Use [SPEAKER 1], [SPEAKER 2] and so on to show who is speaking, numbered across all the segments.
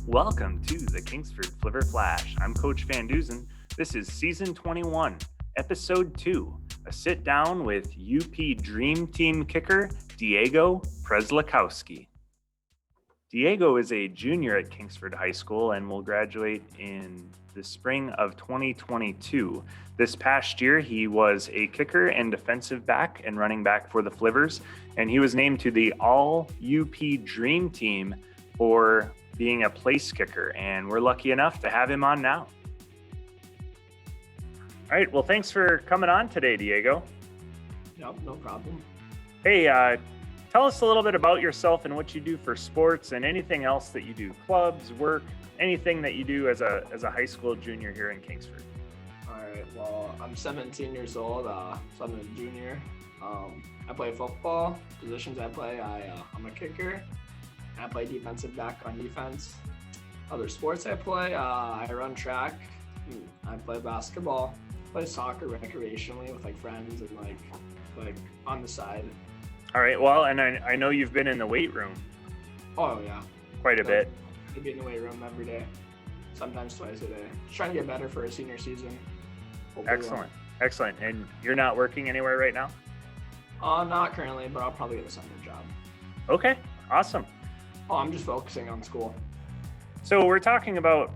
[SPEAKER 1] Welcome to the Kingsford Flivver Flash. I'm Coach Van Duzen. This is Season 21, Episode 2, a sit-down with UP Dream Team kicker Diego Przeslakowski. Diego is a junior at Kingsford High School and will graduate in the spring of 2022. This past year, he was a kicker and defensive back and running back for the Flivvers, and he was named to the All-UP Dream Team for being a place kicker, and we're lucky enough to have him on now. All right, well, thanks for coming on today, Diego.
[SPEAKER 2] Yep, no problem.
[SPEAKER 1] Hey, tell us a little bit about yourself and what you do for sports and anything else that you do, clubs, work, anything that you do as a high school junior here in Kingsford.
[SPEAKER 2] All right, well, I'm 17 years old, so I'm a junior. I play football. Positions I play, I'm a kicker. I play defensive back on defense. Other sports I play, I run track. I play basketball. Play soccer recreationally with like friends and like on the side.
[SPEAKER 1] All right, well, and I know you've been in the weight room.
[SPEAKER 2] Oh yeah,
[SPEAKER 1] quite a bit.
[SPEAKER 2] I get in the weight room every day, sometimes twice a day. Just trying to get better for a senior season.
[SPEAKER 1] Hopefully. Excellent. And you're not working anywhere right now?
[SPEAKER 2] Not currently, but I'll probably get a summer job.
[SPEAKER 1] Okay, awesome.
[SPEAKER 2] Oh, I'm just focusing on school.
[SPEAKER 1] So we're talking about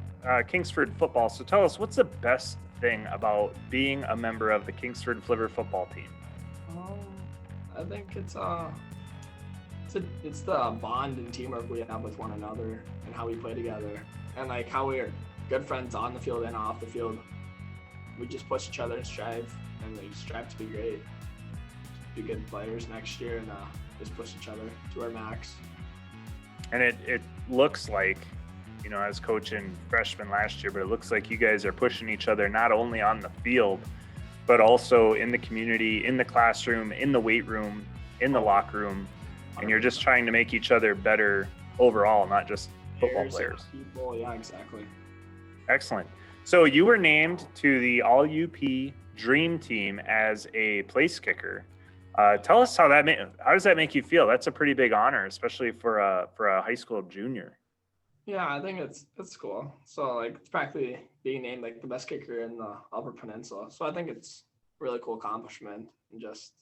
[SPEAKER 1] Kingsford football. So tell us, what's the best thing about being a member of the Kingsford Flivver football team?
[SPEAKER 2] I think it's the bond and teamwork we have with one another and how we play together and like how we're good friends on the field and off the field. We just push each other and strive to be great, be good players next year, and just push each other to our max.
[SPEAKER 1] And it looks like, I was coaching freshmen last year, but it looks like you guys are pushing each other not only on the field, but also in the community, in the classroom, in the weight room, in the locker room. And you're just trying to make each other better overall, not just football players.
[SPEAKER 2] People, yeah, exactly.
[SPEAKER 1] Excellent. So you were named to the All-UP Dream Team as a place kicker. Tell us how does that make you feel? That's a pretty big honor, especially for a high school junior.
[SPEAKER 2] Yeah, I think it's cool. So like it's practically being named like the best kicker in the Upper Peninsula. So I think it's a really cool accomplishment, and just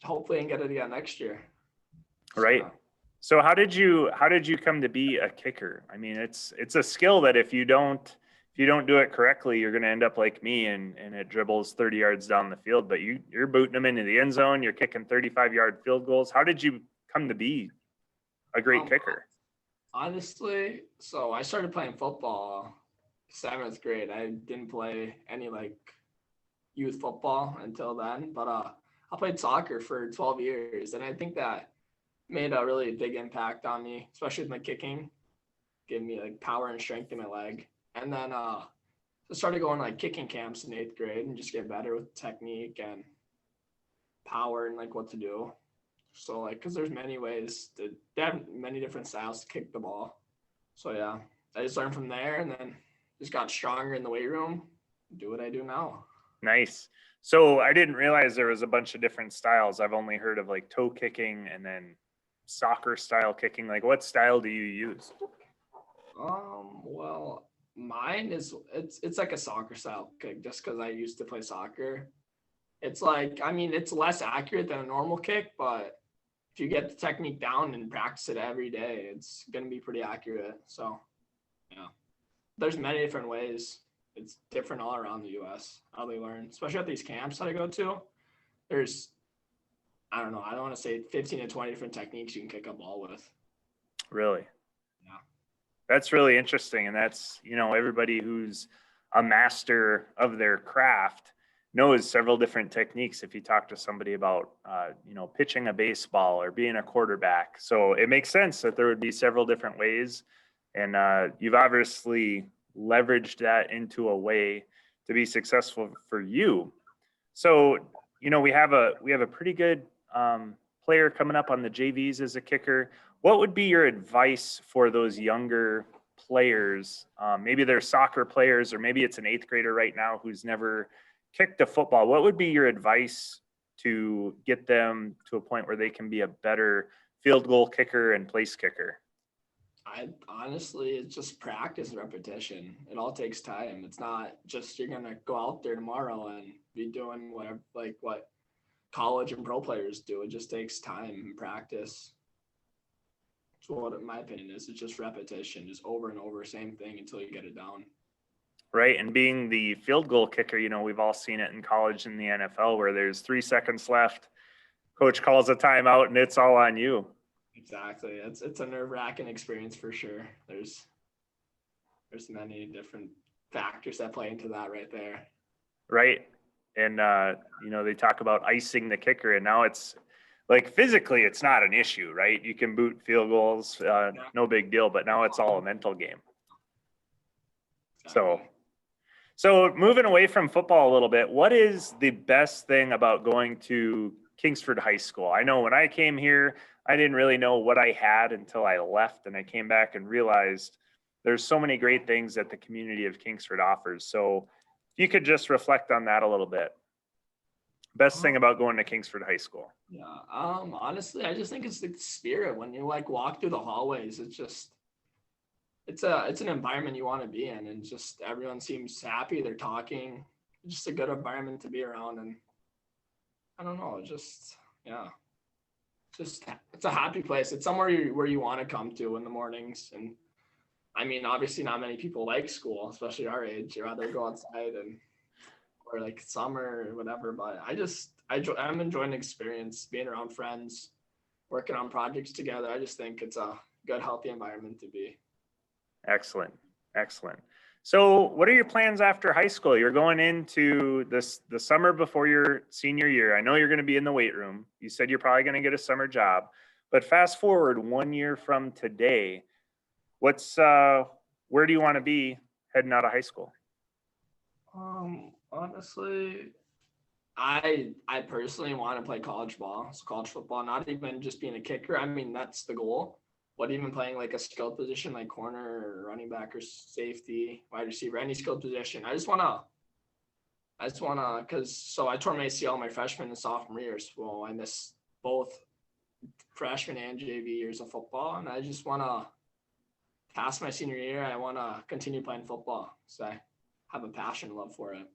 [SPEAKER 2] hopefully and get it again next year.
[SPEAKER 1] Right. So how did you come to be a kicker? I mean, it's a skill that if you don't do it correctly, you're going to end up like me and it dribbles 30 yards down the field, but you're booting them into the end zone. You're kicking 35-yard field goals. How did you come to be a great kicker?
[SPEAKER 2] Honestly, so I started playing football 7th grade. I didn't play any like youth football until then, but I played soccer for 12 years, and I think that made a really big impact on me, especially with my kicking. Gave me like power and strength in my leg. And then I started going like kicking camps in 8th grade and just get better with technique and power and like what to do. So like, cause there's many ways they have many different styles to kick the ball. So yeah, I just learned from there and then just got stronger in the weight room, do what I do now.
[SPEAKER 1] Nice. So I didn't realize there was a bunch of different styles. I've only heard of like toe kicking and then soccer style kicking. Like what style do you use?
[SPEAKER 2] Well, mine is it's like a soccer style kick just because I used to play soccer. It's like, I mean, it's less accurate than a normal kick, but if you get the technique down and practice it every day, it's going to be pretty accurate. So, yeah, there's many different ways. It's different all around the U.S. how they learn, especially at these camps that I go to. There's, I don't know, I don't want to say 15 to 20 different techniques you can kick a ball with.
[SPEAKER 1] Really?
[SPEAKER 2] Yeah.
[SPEAKER 1] That's really interesting. And that's, everybody who's a master of their craft knows several different techniques if you talk to somebody about, pitching a baseball or being a quarterback. So it makes sense that there would be several different ways. And you've obviously leveraged that into a way to be successful for you. So, we have a pretty good player coming up on the JVs as a kicker. What would be your advice for those younger players? Maybe they're soccer players, or maybe it's an 8th grader right now who's never kicked a football. What would be your advice to get them to a point where they can be a better field goal kicker and place kicker?
[SPEAKER 2] I honestly, it's just practice and repetition. It all takes time. It's not just you're gonna go out there tomorrow and be doing whatever, like what college and pro players do. It just takes time and practice. That's what, in my opinion, is. It's just repetition, just over and over, same thing until you get it down.
[SPEAKER 1] Right. And being the field goal kicker, we've all seen it in college and the NFL where there's 3 seconds left. Coach calls a timeout and it's all on you.
[SPEAKER 2] Exactly. It's a nerve-wracking experience for sure. There's many different factors that play into that right there.
[SPEAKER 1] Right. And, they talk about icing the kicker, and now it's like physically it's not an issue, right? You can boot field goals, no big deal, but now it's all a mental game.
[SPEAKER 2] Exactly.
[SPEAKER 1] So moving away from football a little bit, what is the best thing about going to Kingsford High School? I know when I came here, I didn't really know what I had until I left, and I came back and realized there's so many great things that the community of Kingsford offers. So if you could just reflect on that a little bit. Best thing about going to Kingsford High School.
[SPEAKER 2] Yeah. Honestly, I just think it's the spirit when you like walk through the hallways. It's an environment you want to be in, and just everyone seems happy. They're talking. It's just a good environment to be around, and I don't know, it's a happy place. It's somewhere where you want to come to in the mornings. And I mean, obviously not many people like school, especially our age. You rather go outside or like summer or whatever. But I'm enjoying the experience, being around friends, working on projects together. I just think it's a good, healthy environment to be.
[SPEAKER 1] Excellent. So what are your plans after high school? You're going into the summer before your senior year. I know you're going to be in the weight room. You said you're probably going to get a summer job, but fast forward 1 year from today, where do you want to be heading out of high school?
[SPEAKER 2] Honestly, I personally want to play college ball, so college football, not even just being a kicker. I mean, that's the goal. But even playing like a skilled position like corner or running back or safety, wide receiver, any skilled position. I just wanna, so I tore my ACL my freshman and sophomore years. Well, I missed both freshman and JV years of football, and I just wanna pass my senior year. I wanna continue playing football, so I have a passion, love for it.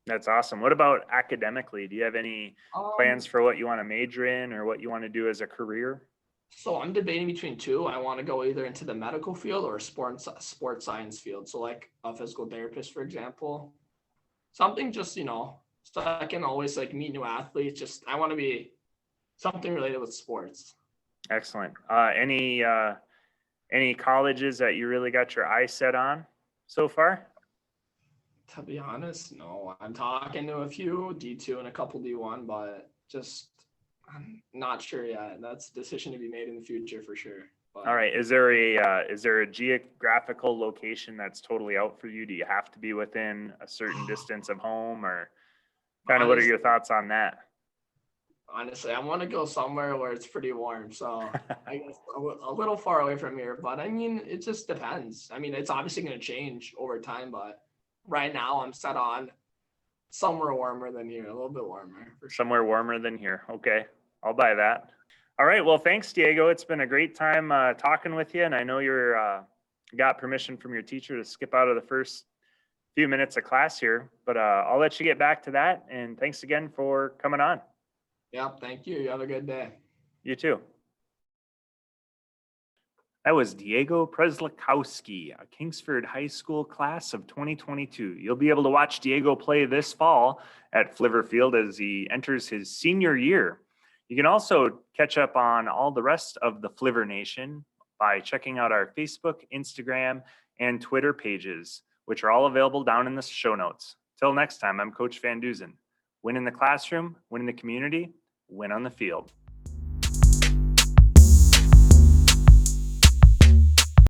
[SPEAKER 1] That's awesome. What about academically? Do you have any plans for what you want to major in or what you want to do as a career?
[SPEAKER 2] So I'm debating between two. I want to go either into the medical field or sports science field. So like a physical therapist, for example, something just, so I can always like meet new athletes. Just, I want to be something related with sports.
[SPEAKER 1] Excellent. Any colleges that you really got your eye set on so far?
[SPEAKER 2] To be honest, no. I'm talking to a few D2 and a couple D1, but just I'm not sure yet. That's a decision to be made in the future for sure. But,
[SPEAKER 1] all right. Is there a geographical location that's totally out for you? Do you have to be within a certain distance of home, or kind of what are your thoughts on that?
[SPEAKER 2] Honestly, I want to go somewhere where it's pretty warm. So I guess a little far away from here. But I mean, it just depends. I mean, it's obviously going to change over time. But right now, I'm set on somewhere warmer than here, a little bit warmer. For sure.
[SPEAKER 1] Somewhere warmer than here. Okay. I'll buy that. All right. Well, thanks, Diego. It's been a great time talking with you. And I know you're got permission from your teacher to skip out of the first few minutes of class here, but I'll let you get back to that. And thanks again for coming on.
[SPEAKER 2] Yep. Thank you. You have a good day.
[SPEAKER 1] You too. That was Diego Przeslakowski, a Kingsford High School class of 2022. You'll be able to watch Diego play this fall at Flivvers Field as he enters his senior year. You can also catch up on all the rest of the Flivver Nation by checking out our Facebook, Instagram, and Twitter pages, which are all available down in the show notes. Till next time, I'm Coach Van Duzen. Win in the classroom, win in the community, win on the field.